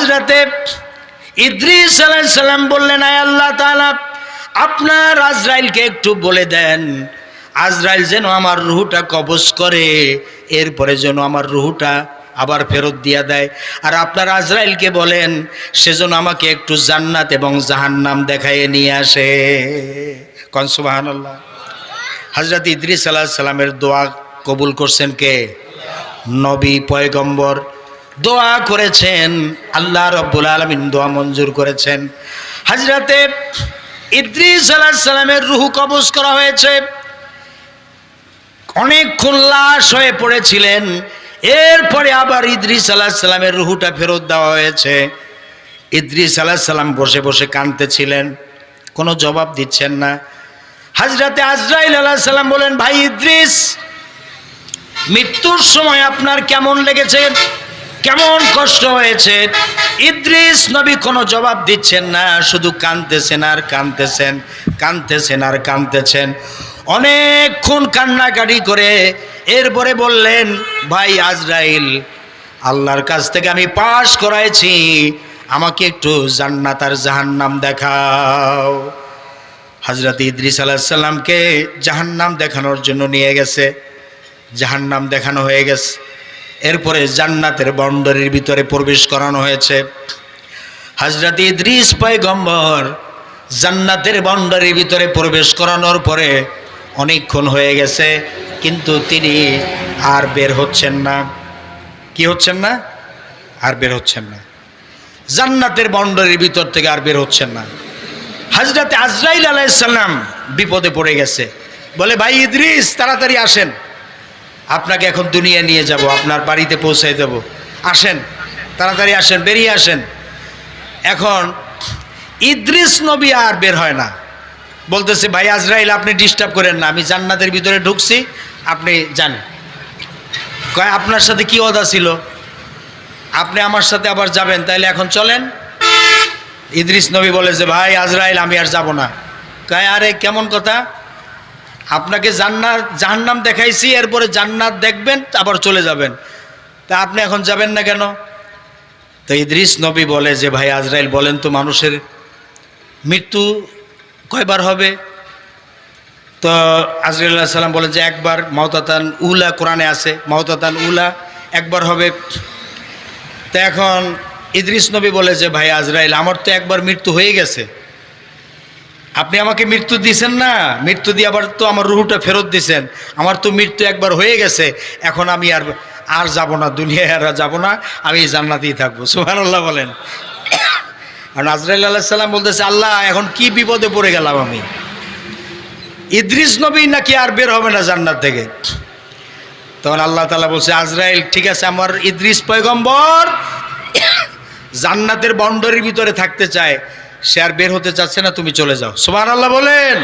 হযরতে ইদ্রিস আলাইহিস সালাম বললেন, আয় আল্লাহ তাআলা, আপনার আজরাইলকে একটু বলে দেন আজরাইল যেন আমার রূহটা কবজ করে, এরপরে যেন আমার রূহটা আবার ফেরত দিয়া দেয়। আর আপনার আজরাইলকে বলেন সেজন্য আমাকে একটু জান্নাত এবং জাহান্নাম দেখাইয়ে নিয়ে আসে। কোন সুবহানাল্লাহ। হযরত ইদ্রিস আলাইহিস সালামের দোয়া কবুল করছেন কে? নবী পয়গম্বর দোয়া করেছেন, আল্লাহ রাব্বুল আলামিন দোয়া মঞ্জুর করেছেন। হযরতে ইদ্রিস আলাইহিস সালামের রূহ কবজ করা হয়েছে। অনেকক্ষণ লাশ হয়ে পড়েছিলেন, এরপরে আবার ইদ্রিস আলাইহিস সালামের রূহটা ফেরত দেওয়া হয়েছে। ইদ্রিস আলাইহিস সালাম বসে বসে কাঁদতেছিলেন, কোনো জবাব দিচ্ছেন না। হযরতে আজরাইল আলাইহিস সালাম বলেন, ভাই ইদ্রিস, মৃত্যুর সময় আপনার কেমন লেগেছে, কেমন কষ্ট হয়েছে? ইদ্রিস নবী কোনো জবাব দিচ্ছেন না, শুধু কাঁদতেছেন আর কাঁদতেছেন, কাঁদতেছেন আর কাঁদতেছেন। অনেকক্ষণ কান্নাকাটি করে এরপরে বললেন, ভাই আজরাইল, আল্লাহর কাছ থেকে আমি পাস করাইছি, আমাকে একটু জান্নাত আর জাহান্নাম দেখাও। হযরত ইদ্রিস আলাইহিস সালামকে জাহান্নাম দেখানোর জন্য নিয়ে গেছে। জাহান্নাম দেখানো হয়ে গেছে, এরপরে জান্নাতের বাউন্ডারির ভিতরে প্রবেশ করানো হয়েছে। হযরত ইদ্রিস পয়গম্বর জান্নাতের বাউন্ডারির ভিতরে প্রবেশ করানোর পরে অনেকক্ষণ হয়ে গেছে, কিন্তু তিনি আর বের হচ্ছেন না। কি হচ্ছেন না? আর বের হচ্ছেন না, জান্নাতের বাউন্ডারির ভিতর থেকে আর বের হচ্ছেন না। হযরত আজরাইল আলাইহিস সালাম বিপদে পড়ে গেছে, বলে, ভাই ইদ্রিস, তাড়াতাড়ি আসেন, আপনাকে এখন দুনিয়া নিয়ে যাব, আপনার বাড়িতে পৌঁছাই দেব, আসেন, তাড়াতাড়ি আসেন, বেরিয়ে আসেন। এখন ইদ্রিস নবী আর বের হয় না, বলতেছে, ভাই আজরাইল, আপনি ডিস্টার্ব করেন না, আমি জান্নাতের ভিতরে ঢুকছি, আপনি যান। কয়, আপনার সাথে কি ওয়াদা ছিল, আপনি আমার সাথে আবার যাবেন, তাইলে এখন চলেন। ইদ্রিস নবী বলে যে, ভাই আজরাইল, আমি আর যাব না। কয়, আরে কেমন কথা, আপনাকে জান্নাত জাহান্নাম দেখাইছি, এরপরে জান্নাত দেখবেন, আবার চলে যাবেন, তা আপনি এখন যাবেন না কেন? তো ইদ্রিস নবী বলে যে, ভাই আজরাইল, বলেন তো, মানুষের মৃত্যু কয়বার হবে? তো আজরাইল আলাইহিস সালাম বলে যে, একবার, মাউতাতান উলা কোরআনে আছে, মাউতাতান উলা, একবার হবে। তো এখন ইদ্রিস নবী বলে যে, ভাই আজরাইল, আমার তো একবার মৃত্যু হয়ে গেছে, আপনি আমাকে মৃত্যু দিয়েছেন না, মৃত্যু দিয়ে আবার তো আমার রূহটা ফেরত দিয়েছেন, আমার তো মৃত্যু একবার হয়ে গেছে, এখন আমি আর যাব না, দুনিয়ায় আর যাব না, আমি জান্নাতেই থাকবো। সুবহানাল্লাহ বলেন। আর আজরাইল আলাইহিস সালাম বলতেছে, আল্লাহ, এখন কি বিপদে পড়ে গেলাম আমি, ইদ্রিস নবী নাকি আর বের হবে না জান্নাত থেকে। তখন আল্লাহ তাআলা বলছে, আজরাইল, ঠিক আছে, আমার ইদ্রিস পয়গম্বর জান্নাতের বাউন্ডারির ভিতরে থাকতে চায়, সে আর বের হতে চাচ্ছে না, তুমি চলে যাও। সুবহানাল্লাহ বলেন।